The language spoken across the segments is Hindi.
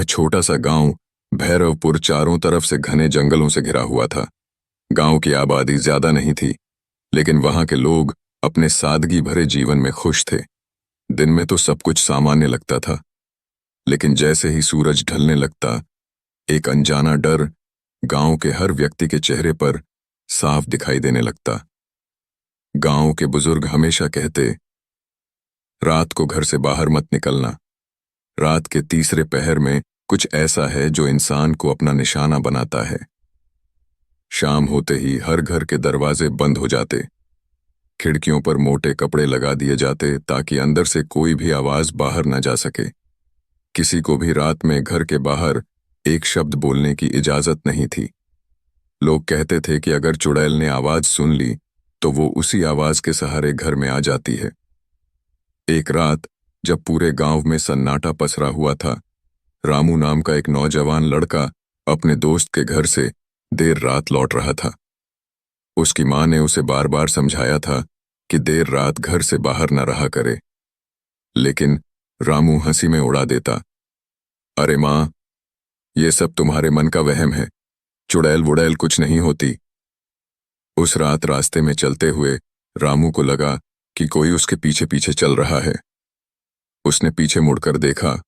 वह छोटा सा गांव भैरवपुर चारों तरफ से घने जंगलों से घिरा हुआ था। गांव की आबादी ज्यादा नहीं थी, लेकिन वहां के लोग अपने सादगी भरे जीवन में खुश थे। दिन में तो सब कुछ सामान्य लगता था, लेकिन जैसे ही सूरज ढलने लगता, एक अनजाना डर गांव के हर व्यक्ति के चेहरे पर साफ दिखाई देने लगता। गांव के बुजुर्ग हमेशा कहते, रात को घर से बाहर मत निकलना। रात के तीसरे पहर में कुछ ऐसा है जो इंसान को अपना निशाना बनाता है। शाम होते ही हर घर के दरवाजे बंद हो जाते, खिड़कियों पर मोटे कपड़े लगा दिए जाते ताकि अंदर से कोई भी आवाज बाहर न जा सके। किसी को भी रात में घर के बाहर एक शब्द बोलने की इजाजत नहीं थी। लोग कहते थे कि अगर चुड़ैल ने आवाज सुन ली तो वो उसी आवाज के सहारे घर में आ जाती है। एक रात जब पूरे गांव में सन्नाटा पसरा हुआ था, रामू नाम का एक नौजवान लड़का अपने दोस्त के घर से देर रात लौट रहा था। उसकी मां ने उसे बार बार समझाया था कि देर रात घर से बाहर न रहा करे, लेकिन रामू हंसी में उड़ा देता, अरे मां, ये सब तुम्हारे मन का वहम है, चुड़ैल वुड़ैल कुछ नहीं होती। उस रात रास्ते में चलते हुए रामू को लगा कि कोई उसके पीछे पीछे चल रहा है। उसने पीछे मुड़कर देखा,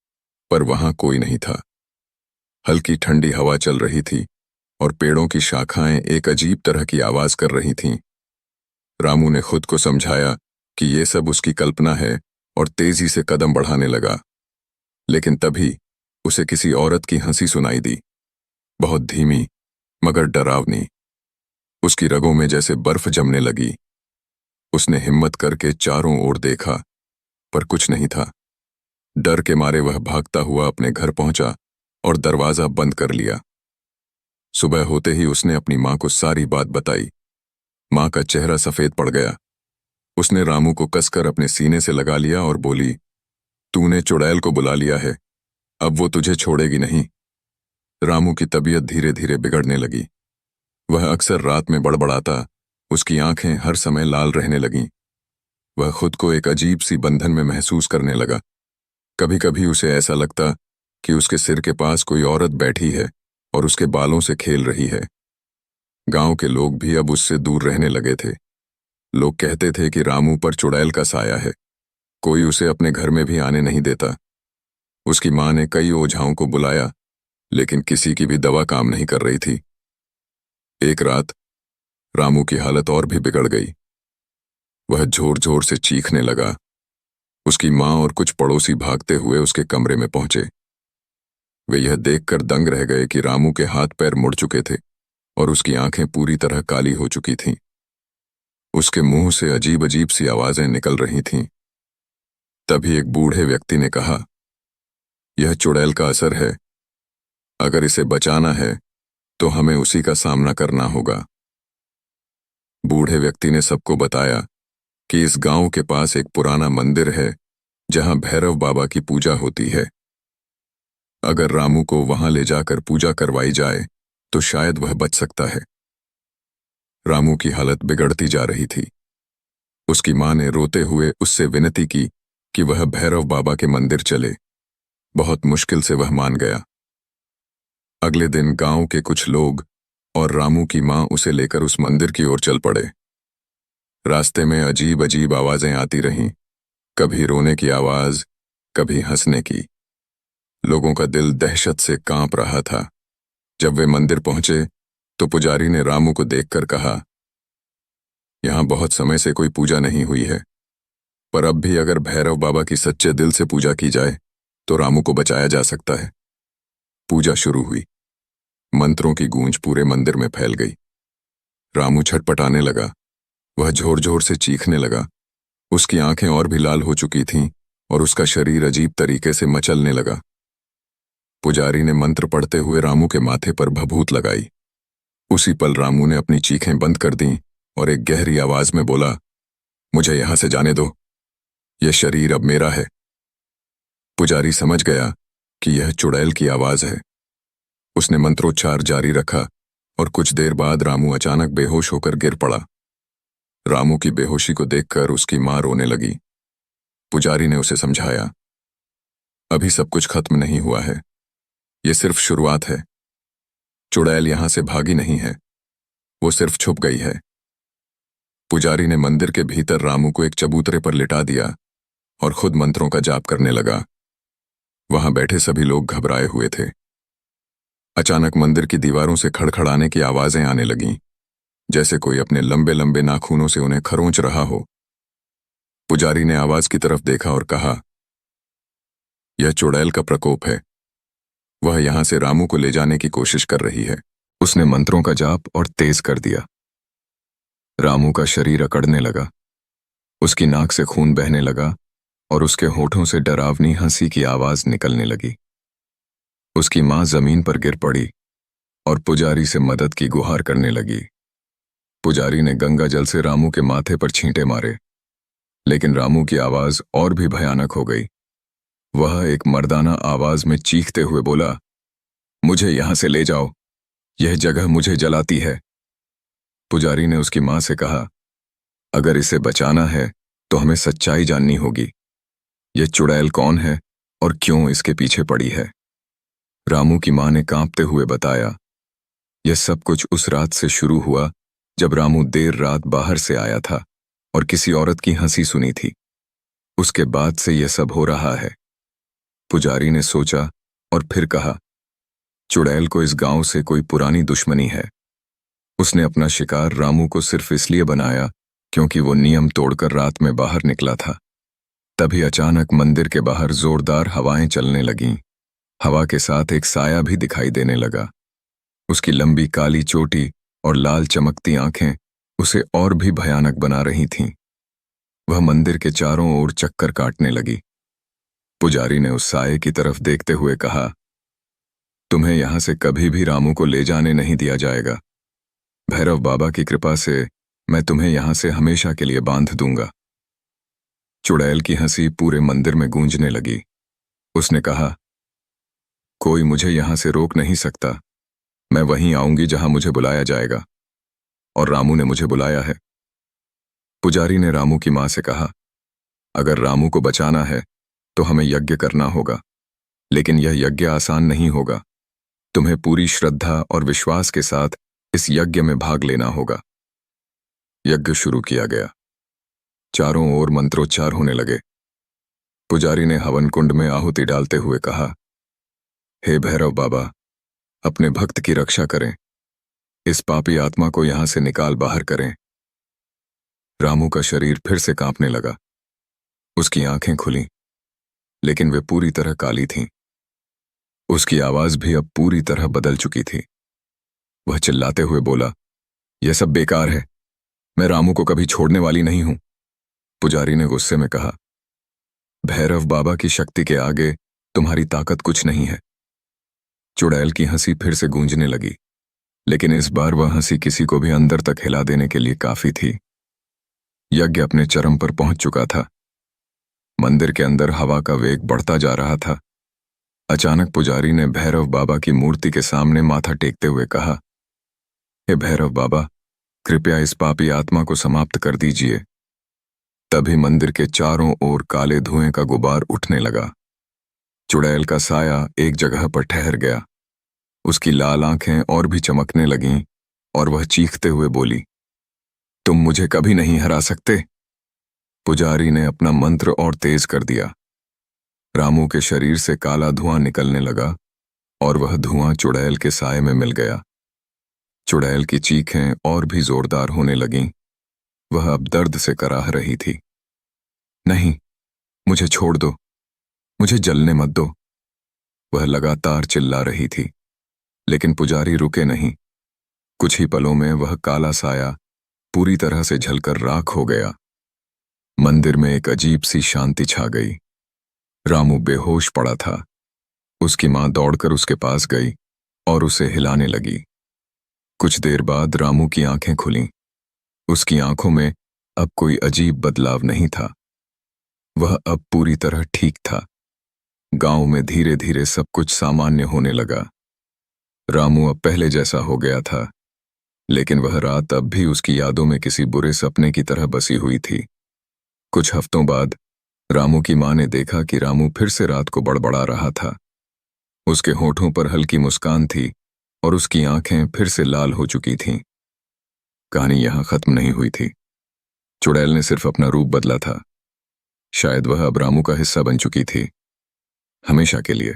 पर वहां कोई नहीं था। हल्की ठंडी हवा चल रही थी और पेड़ों की शाखाएं एक अजीब तरह की आवाज कर रही थीं। रामू ने खुद को समझाया कि ये सब उसकी कल्पना है और तेजी से कदम बढ़ाने लगा। लेकिन तभी उसे किसी औरत की हंसी सुनाई दी, बहुत धीमी मगर डरावनी। उसकी रगों में जैसे बर्फ जमने लगी। उसने हिम्मत करके चारों ओर देखा, पर कुछ नहीं था। डर के मारे वह भागता हुआ अपने घर पहुंचा और दरवाजा बंद कर लिया। सुबह होते ही उसने अपनी मां को सारी बात बताई। मां का चेहरा सफेद पड़ गया। उसने रामू को कसकर अपने सीने से लगा लिया और बोली, तूने चुड़ैल को बुला लिया है, अब वो तुझे छोड़ेगी नहीं। रामू की तबीयत धीरे धीरे बिगड़ने लगी। वह अक्सर रात में बड़बड़ाता, उसकी आंखें हर समय लाल रहने लगीं। वह खुद को एक अजीब सी बंधन में महसूस करने लगा। कभी कभी उसे ऐसा लगता कि उसके सिर के पास कोई औरत बैठी है और उसके बालों से खेल रही है। गांव के लोग भी अब उससे दूर रहने लगे थे। लोग कहते थे कि रामू पर चुड़ैल का साया है, कोई उसे अपने घर में भी आने नहीं देता। उसकी मां ने कई ओझाओं को बुलाया, लेकिन किसी की भी दवा काम नहीं कर रही थी। एक रात रामू की हालत और भी बिगड़ गई। वह जोर जोर से चीखने लगा। उसकी मां और कुछ पड़ोसी भागते हुए उसके कमरे में पहुंचे। वे यह देखकर दंग रह गए कि रामू के हाथ पैर मुड़ चुके थे और उसकी आंखें पूरी तरह काली हो चुकी थीं। उसके मुंह से अजीब अजीब सी आवाजें निकल रही थीं। तभी एक बूढ़े व्यक्ति ने कहा, यह चुड़ैल का असर है। अगर इसे बचाना है तो हमें उसी का सामना करना होगा। बूढ़े व्यक्ति ने सबको बताया कि इस गांव के पास एक पुराना मंदिर है जहां भैरव बाबा की पूजा होती है। अगर रामू को वहां ले जाकर पूजा करवाई जाए तो शायद वह बच सकता है। रामू की हालत बिगड़ती जा रही थी। उसकी मां ने रोते हुए उससे विनती की कि वह भैरव बाबा के मंदिर चले। बहुत मुश्किल से वह मान गया। अगले दिन गांव के कुछ लोग और रामू की मां उसे लेकर उस मंदिर की ओर चल पड़े। रास्ते में अजीब अजीब आवाजें आती रहीं, कभी रोने की आवाज, कभी हंसने की। लोगों का दिल दहशत से कांप रहा था। जब वे मंदिर पहुंचे तो पुजारी ने रामू को देखकर कहा, यहां बहुत समय से कोई पूजा नहीं हुई है, पर अब भी अगर भैरव बाबा की सच्चे दिल से पूजा की जाए तो रामू को बचाया जा सकता है। पूजा शुरू हुई। मंत्रों की गूंज पूरे मंदिर में फैल गई। रामू छटपटाने लगा। वह जोर जोर से चीखने लगा। उसकी आंखें और भी लाल हो चुकी थीं और उसका शरीर अजीब तरीके से मचलने लगा। पुजारी ने मंत्र पढ़ते हुए रामू के माथे पर भभूत लगाई। उसी पल रामू ने अपनी चीखें बंद कर दीं और एक गहरी आवाज में बोला, मुझे यहां से जाने दो, यह शरीर अब मेरा है। पुजारी समझ गया कि यह चुड़ैल की आवाज है। उसने मंत्रोच्चार जारी रखा और कुछ देर बाद रामू अचानक बेहोश होकर गिर पड़ा। रामू की बेहोशी को देखकर उसकी मां रोने लगी। पुजारी ने उसे समझाया, अभी सब कुछ खत्म नहीं हुआ है, ये सिर्फ शुरुआत है। चुड़ैल यहां से भागी नहीं है, वो सिर्फ छुप गई है। पुजारी ने मंदिर के भीतर रामू को एक चबूतरे पर लिटा दिया और खुद मंत्रों का जाप करने लगा। वहां बैठे सभी लोग घबराए हुए थे। अचानक मंदिर की दीवारों से खड़खड़ाने की आवाजें आने लगीं, जैसे कोई अपने लंबे लंबे नाखूनों से उन्हें खरोंच रहा हो। पुजारी ने आवाज की तरफ देखा और कहा, यह चुड़ैल का प्रकोप है। वह यहां से रामू को ले जाने की कोशिश कर रही है। उसने मंत्रों का जाप और तेज कर दिया। रामू का शरीर अकड़ने लगा, उसकी नाक से खून बहने लगा और उसके होठों से डरावनी हंसी की आवाज निकलने लगी। उसकी मां जमीन पर गिर पड़ी और पुजारी से मदद की गुहार करने लगी। पुजारी ने गंगा जल से रामू के माथे पर छींटे मारे, लेकिन रामू की आवाज और भी भयानक हो गई। वह एक मर्दाना आवाज में चीखते हुए बोला, मुझे यहां से ले जाओ, यह जगह मुझे जलाती है। पुजारी ने उसकी मां से कहा, अगर इसे बचाना है तो हमें सच्चाई जाननी होगी। यह चुड़ैल कौन है और क्यों इसके पीछे पड़ी है? रामू की मां ने कांपते हुए बताया, यह सब कुछ उस रात से शुरू हुआ जब रामू देर रात बाहर से आया था और किसी औरत की हंसी सुनी थी। उसके बाद से यह सब हो रहा है। पुजारी ने सोचा और फिर कहा, चुड़ैल को इस गांव से कोई पुरानी दुश्मनी है। उसने अपना शिकार रामू को सिर्फ इसलिए बनाया क्योंकि वो नियम तोड़कर रात में बाहर निकला था। तभी अचानक मंदिर के बाहर जोरदार हवाएं चलने लगीं। हवा के साथ एक साया भी दिखाई देने लगा। उसकी लंबी काली चोटी और लाल चमकती आंखें उसे और भी भयानक बना रही थीं। वह मंदिर के चारों ओर चक्कर काटने लगी। पुजारी ने उस साये की तरफ देखते हुए कहा, तुम्हें यहां से कभी भी रामू को ले जाने नहीं दिया जाएगा। भैरव बाबा की कृपा से मैं तुम्हें यहां से हमेशा के लिए बांध दूंगा। चुड़ैल की हंसी पूरे मंदिर में गूंजने लगी। उसने कहा, कोई मुझे यहां से रोक नहीं सकता। मैं वहीं आऊंगी जहां मुझे बुलाया जाएगा, और रामू ने मुझे बुलाया है। पुजारी ने रामू की मां से कहा, अगर रामू को बचाना है तो हमें यज्ञ करना होगा, लेकिन यह यज्ञ आसान नहीं होगा। तुम्हें पूरी श्रद्धा और विश्वास के साथ इस यज्ञ में भाग लेना होगा। यज्ञ शुरू किया गया। चारों ओर मंत्रोच्चार होने लगे। पुजारी ने हवन कुंड में आहुति डालते हुए कहा, हे भैरव बाबा, अपने भक्त की रक्षा करें। इस पापी आत्मा को यहां से निकाल बाहर करें। रामू का शरीर फिर से कांपने लगा। उसकी आंखें खुलीं, लेकिन वे पूरी तरह काली थीं। उसकी आवाज भी अब पूरी तरह बदल चुकी थी। वह चिल्लाते हुए बोला, यह सब बेकार है। मैं रामू को कभी छोड़ने वाली नहीं हूं। पुजारी ने गुस्से में कहा, भैरव बाबा की शक्ति के आगे तुम्हारी ताकत कुछ नहीं है। चुड़ैल की हंसी फिर से गूंजने लगी, लेकिन इस बार वह हंसी किसी को भी अंदर तक हिला देने के लिए काफी थी। यज्ञ अपने चरम पर पहुंच चुका था। मंदिर के अंदर हवा का वेग बढ़ता जा रहा था। अचानक पुजारी ने भैरव बाबा की मूर्ति के सामने माथा टेकते हुए कहा, हे भैरव बाबा, कृपया इस पापी आत्मा को समाप्त कर दीजिए। तभी मंदिर के चारों ओर काले धुएं का गुबार उठने लगा। चुड़ैल का साया एक जगह पर ठहर गया। उसकी लाल आंखें और भी चमकने लगीं और वह चीखते हुए बोली, तुम मुझे कभी नहीं हरा सकते। पुजारी ने अपना मंत्र और तेज कर दिया। रामू के शरीर से काला धुआं निकलने लगा और वह धुआं चुड़ैल के साये में मिल गया। चुड़ैल की चीखें और भी जोरदार होने लगीं। वह अब दर्द से कराह रही थी। नहीं, मुझे छोड़ दो, मुझे जलने मत दो। वह लगातार चिल्ला रही थी, लेकिन पुजारी रुके नहीं। कुछ ही पलों में वह काला साया पूरी तरह से जलकर राख हो गया। मंदिर में एक अजीब सी शांति छा गई। रामू बेहोश पड़ा था। उसकी मां दौड़कर उसके पास गई और उसे हिलाने लगी। कुछ देर बाद रामू की आंखें खुलीं। उसकी आंखों में अब कोई अजीब बदलाव नहीं था। वह अब पूरी तरह ठीक था। गांव में धीरे धीरे सब कुछ सामान्य होने लगा। रामू अब पहले जैसा हो गया था, लेकिन वह रात अब भी उसकी यादों में किसी बुरे सपने की तरह बसी हुई थी। कुछ हफ्तों बाद रामू की मां ने देखा कि रामू फिर से रात को बड़बड़ा रहा था। उसके होठों पर हल्की मुस्कान थी और उसकी आंखें फिर से लाल हो चुकी थीं। कहानी यहां खत्म नहीं हुई थी। चुड़ैल ने सिर्फ अपना रूप बदला था। शायद वह अब रामू का हिस्सा बन चुकी थी, हमेशा के लिए।